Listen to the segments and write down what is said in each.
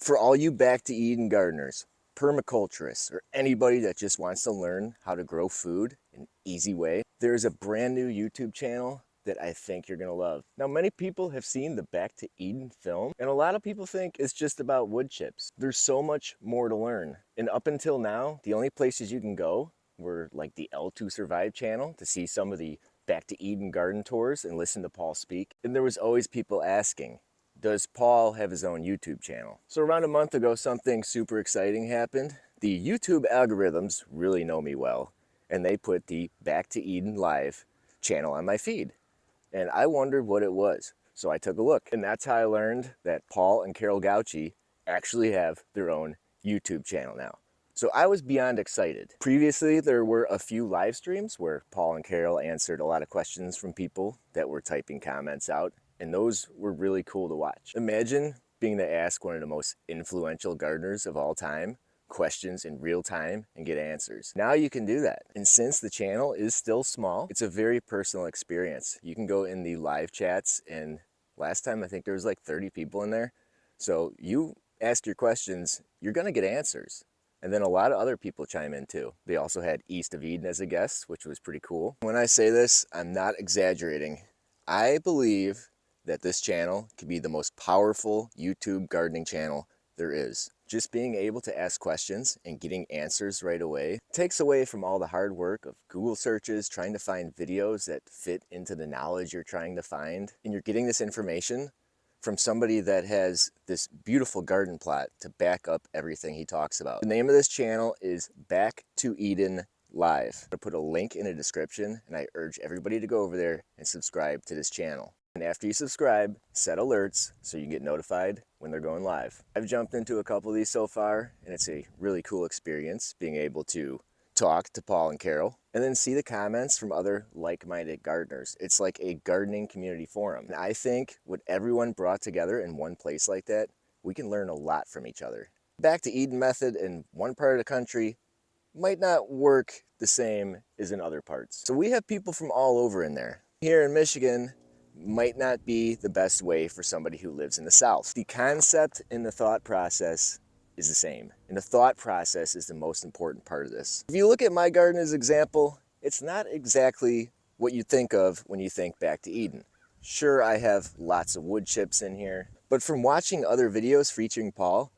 For all you back to Eden gardeners, permaculturists, or anybody that just wants to learn how to grow food in an easy way, there's a brand new YouTube channel that I think you're gonna love. Now, many people have seen the Back to Eden film, and a lot of people think it's just about wood chips. There's so much more to learn. And up until now, the only places you can go were like the L2 Survive channel to see some of the Back to Eden garden tours and listen to Paul speak. And there was always people asking, does Paul have his own YouTube channel? So around a month ago, something super exciting happened. The YouTube algorithms really know me well, and they put the Back to Eden Live channel on my feed. And I wondered what it was. So I took a look, and that's how I learned that Paul and Carol Gauchi actually have their own YouTube channel now. So I was beyond excited. Previously, there were a few live streams where Paul and Carol answered a lot of questions from people that were typing comments out, and those were really cool to watch. Imagine being to ask one of the most influential gardeners of all time questions in real time and get answers. Now you can do that. And since the channel is still small, it's a very personal experience. You can go in the live chats, and last time I think there was like 30 people in there. So you ask your questions, you're gonna get answers. And then a lot of other people chime in too. They also had East of Eden as a guest, which was pretty cool. When I say this, I'm not exaggerating. I believe that this channel could be the most powerful YouTube gardening channel there is. Just being able to ask questions and getting answers right away takes away from all the hard work of Google searches, trying to find videos that fit into the knowledge you're trying to find. And you're getting this information from somebody that has this beautiful garden plot to back up everything he talks about. The name of this channel is Back to Eden Live. I'll put a link in the description, and I urge everybody to go over there and subscribe to this channel. And after you subscribe, set alerts so you get notified when they're going live. I've jumped into a couple of these so far, and it's a really cool experience being able to talk to Paul and Carol and then see the comments from other like-minded gardeners. It's like a gardening community forum. And I think what everyone brought together in one place like that, we can learn a lot from each other. Back to Eden method in one part of the country might not work the same as in other parts. So we have people from all over in there. Here in Michigan, might not be the best way for somebody who lives in the South. The concept and the thought process is the same. And the thought process is the most important part of this. If you look at my garden as an example, it's not exactly what you think of when you think Back to Eden. Sure, I have lots of wood chips in here, but from watching other videos featuring Paul,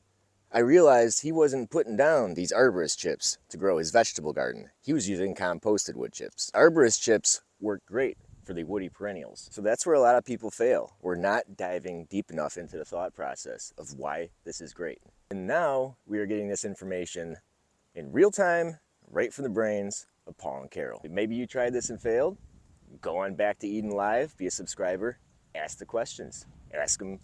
I realized he wasn't putting down these arborist chips to grow his vegetable garden. He was using composted wood chips. Arborist chips work great for the woody perennials. So that's where a lot of people fail. We're not diving deep enough into the thought process of why this is great. And now we are getting this information in real time, right from the brains of Paul and Carol. Maybe you tried this and failed. Go on Back to Eden Live, be a subscriber, ask the questions, ask them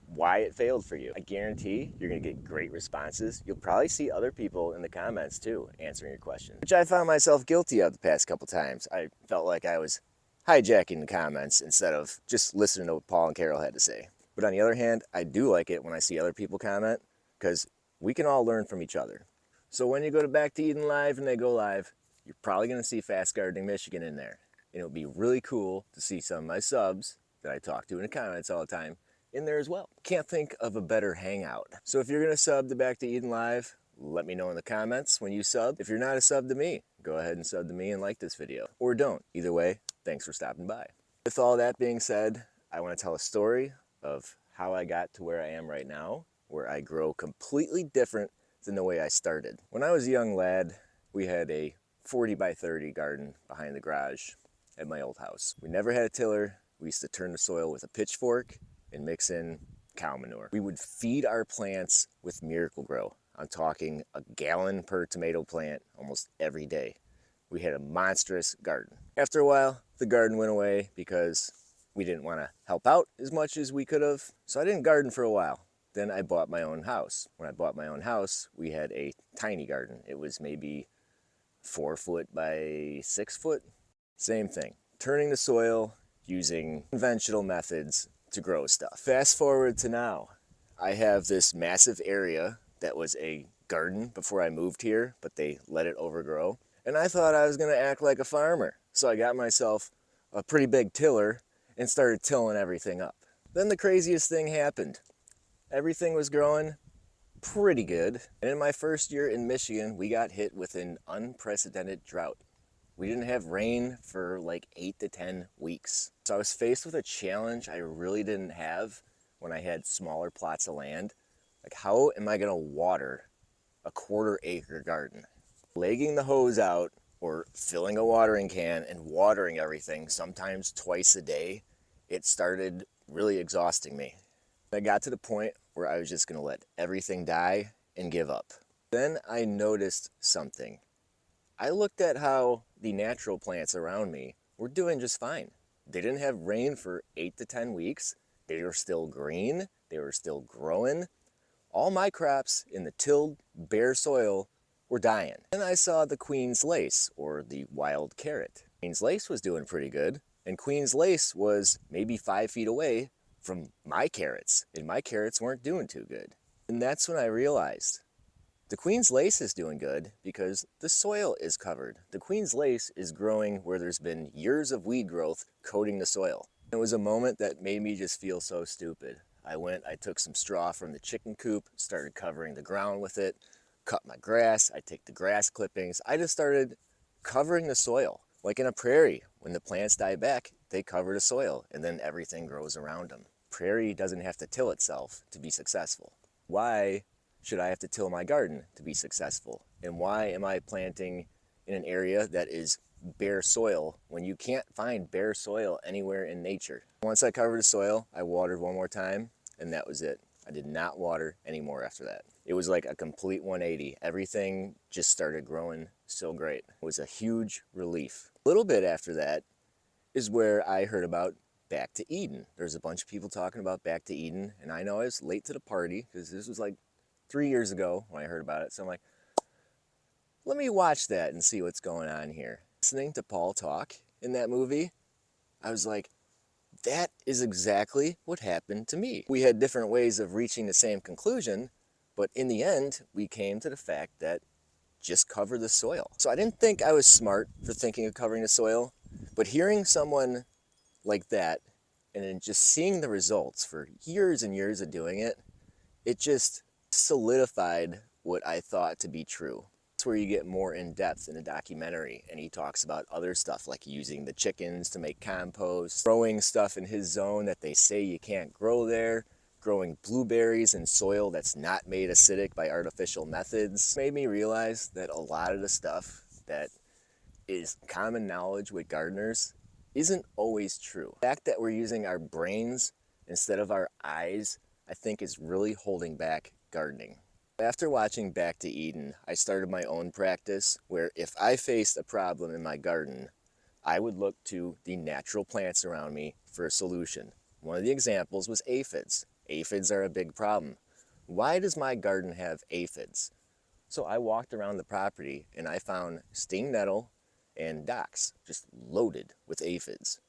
why it failed for you. I guarantee you're gonna get great responses. You'll probably see other people in the comments too answering your questions, which I found myself guilty of the past couple times. I felt like I was hijacking the comments instead of just listening to what Paul and Carol had to say. But on the other hand, I do like it when I see other people comment because we can all learn from each other. So when you go to Back to Eden Live and they go live, you're probably gonna see Fast Gardening Michigan in there. And it'll be really cool to see some of my subs that I talk to in the comments all the time in there as well. Can't think of a better hangout. So if you're gonna sub to Back to Eden Live, let me know in the comments when you sub. If you're not a sub to me, go ahead and sub to me and like this video. Or don't. Either way, thanks for stopping by. With all that being said, I want to tell a story of how I got to where I am right now, where I grow completely different than the way I started. When I was a young lad, we had a 40 by 30 garden behind the garage at my old house. We never had a tiller. We used to turn the soil with a pitchfork and mix in cow manure. We would feed our plants with Miracle-Gro. I'm talking a gallon per tomato plant almost every day. We had a monstrous garden. After a while, the garden went away because we didn't want to help out as much as we could have. So I didn't garden for a while. Then I bought my own house. When I bought my own house, we had a tiny garden. It was maybe 4 foot by 6 foot. Same thing, turning the soil using conventional methods to grow stuff. Fast forward to now, I have this massive area that was a garden before I moved here, but they let it overgrow. And I thought I was gonna act like a farmer. So I got myself a pretty big tiller and started tilling everything up. Then the craziest thing happened. Everything was growing, pretty good. And in my first year in Michigan, we got hit with an unprecedented drought. We didn't have rain for like 8 to 10 weeks. So I was faced with a challenge I really didn't have when I had smaller plots of land. Like, how am I gonna water a quarter-acre garden? Legging the hose out or filling a watering can and watering everything, sometimes twice a day, it started really exhausting me. I got to the point where I was just gonna let everything die and give up. Then I noticed something. I looked at how the natural plants around me were doing just fine. They didn't have rain for 8 to 10 weeks. They were still green. They were still growing. All my crops in the tilled, bare soil were dying. Then I saw the Queen's lace, or the wild carrot. Queen's lace was doing pretty good, and Queen's lace was maybe 5 feet away from my carrots, and my carrots weren't doing too good. And that's when I realized the Queen's lace is doing good because the soil is covered. The Queen's lace is growing where there's been years of weed growth coating the soil. It was a moment that made me just feel so stupid. I took some straw from the chicken coop, started covering the ground with it, cut my grass, I take the grass clippings. I just started covering the soil. Like in a prairie, when the plants die back, they cover the soil and then everything grows around them. Prairie doesn't have to till itself to be successful. Why should I have to till my garden to be successful? And why am I planting in an area that is bare soil when you can't find bare soil anywhere in nature? Once I covered the soil, I watered one more time, and that was it. I did not water anymore after that. It was like a complete 180. Everything just started growing so great. It was a huge relief. A little bit after that is where I heard about Back to Eden. There's a bunch of people talking about Back to Eden, and I know I was late to the party because this was like 3 years ago when I heard about it. So I'm like, let me watch that and see what's going on here. Listening to Paul talk in that movie, I was like, that is exactly what happened to me. We had different ways of reaching the same conclusion, but in the end, we came to the fact that just cover the soil. So I didn't think I was smart for thinking of covering the soil, but hearing someone like that and then just seeing the results for years and years of doing it, it just solidified what I thought to be true. That's where you get more in depth in a documentary, and he talks about other stuff like using the chickens to make compost, growing stuff in his zone that they say you can't grow there, growing blueberries in soil that's not made acidic by artificial methods. It made me realize that a lot of the stuff that is common knowledge with gardeners isn't always true. The fact that we're using our brains instead of our eyes, I think, is really holding back gardening. After watching Back to Eden, I started my own practice where if I faced a problem in my garden, I would look to the natural plants around me for a solution. One of the examples was aphids. Aphids are a big problem. Why does my garden have aphids? So I walked around the property and I found sting nettle and docks just loaded with aphids.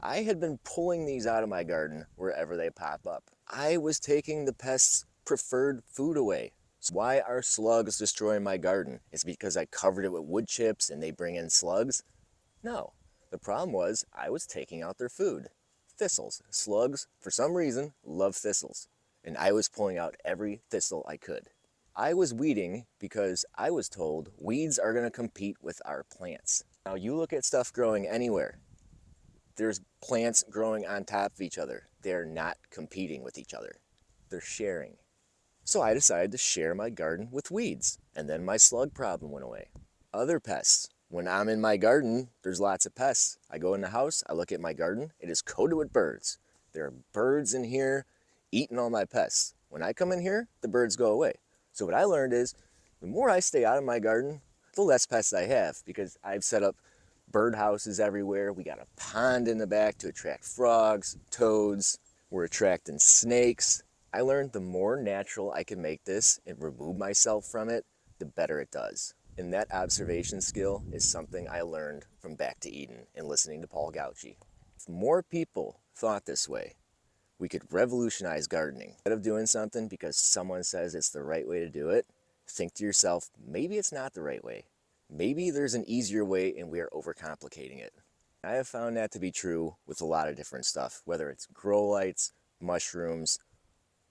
I had been pulling these out of my garden wherever they pop up. I was taking the pest's preferred food away. So why are slugs destroying my garden? It's because I covered it with wood chips and they bring in slugs? No. The problem was I was taking out their food. Thistles. Slugs, for some reason, love thistles. And I was pulling out every thistle I could. I was weeding because I was told weeds are going to compete with our plants. Now you look at stuff growing anywhere. There's plants growing on top of each other. They're not competing with each other. They're sharing. So I decided to share my garden with weeds, and then my slug problem went away. Other pests. When I'm in my garden, there's lots of pests. I go in the house, I look at my garden, it is coated with birds. There are birds in here eating all my pests. When I come in here, the birds go away. So what I learned is the more I stay out of my garden, the less pests I have, because I've set up bird houses everywhere. We got a pond in the back to attract frogs, toads. We're attracting snakes. I learned the more natural I can make this and remove myself from it, the better it does. And that observation skill is something I learned from Back to Eden and listening to Paul Gauci. If more people thought this way, we could revolutionize gardening. Instead of doing something because someone says it's the right way to do it, think to yourself, maybe it's not the right way. Maybe there's an easier way and we are overcomplicating it. I have found that to be true with a lot of different stuff, whether it's grow lights, mushrooms,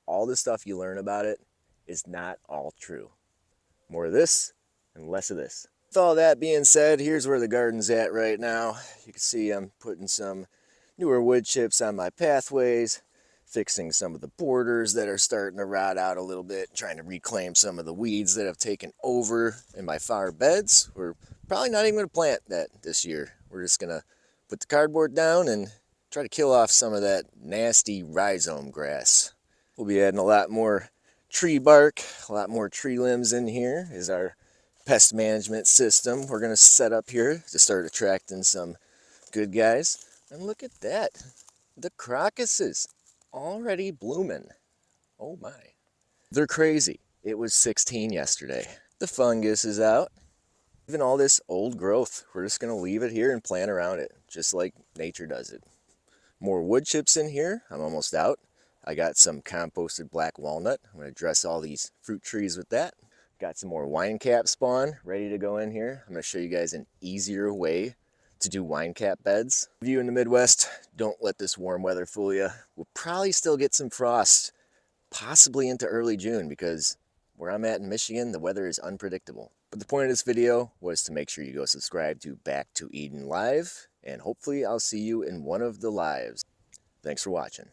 all the stuff you learn about it, is not all true. More of this and less of this. With all that being said, here's where the garden's at right now. You can see I'm putting some newer wood chips on my pathways, fixing some of the borders that are starting to rot out a little bit, trying to reclaim some of the weeds that have taken over in my flower beds. We're probably not even going to plant that this year. We're just going to put the cardboard down and try to kill off some of that nasty rhizome grass. We'll be adding a lot more tree bark, a lot more tree limbs in here is our pest management system we're going to set up here to start attracting some good guys. And look at that, the crocuses already blooming. Oh my. They're crazy. It was 16 yesterday. The fungus is out. Even all this old growth, we're just going to leave it here and plant around it, just like nature does it. More wood chips in here. I'm almost out. I got some composted black walnut. I'm going to dress all these fruit trees with that. Got some more wine cap spawn ready to go in here. I'm going to show you guys an easier way to do wine cap beds. If you in the Midwest, don't let this warm weather fool you. We'll probably still get some frost, possibly into early June, because where I'm at in Michigan, the weather is unpredictable. But the point of this video was to make sure you go subscribe to Back to Eden Live, and hopefully I'll see you in one of the lives. Thanks for watching.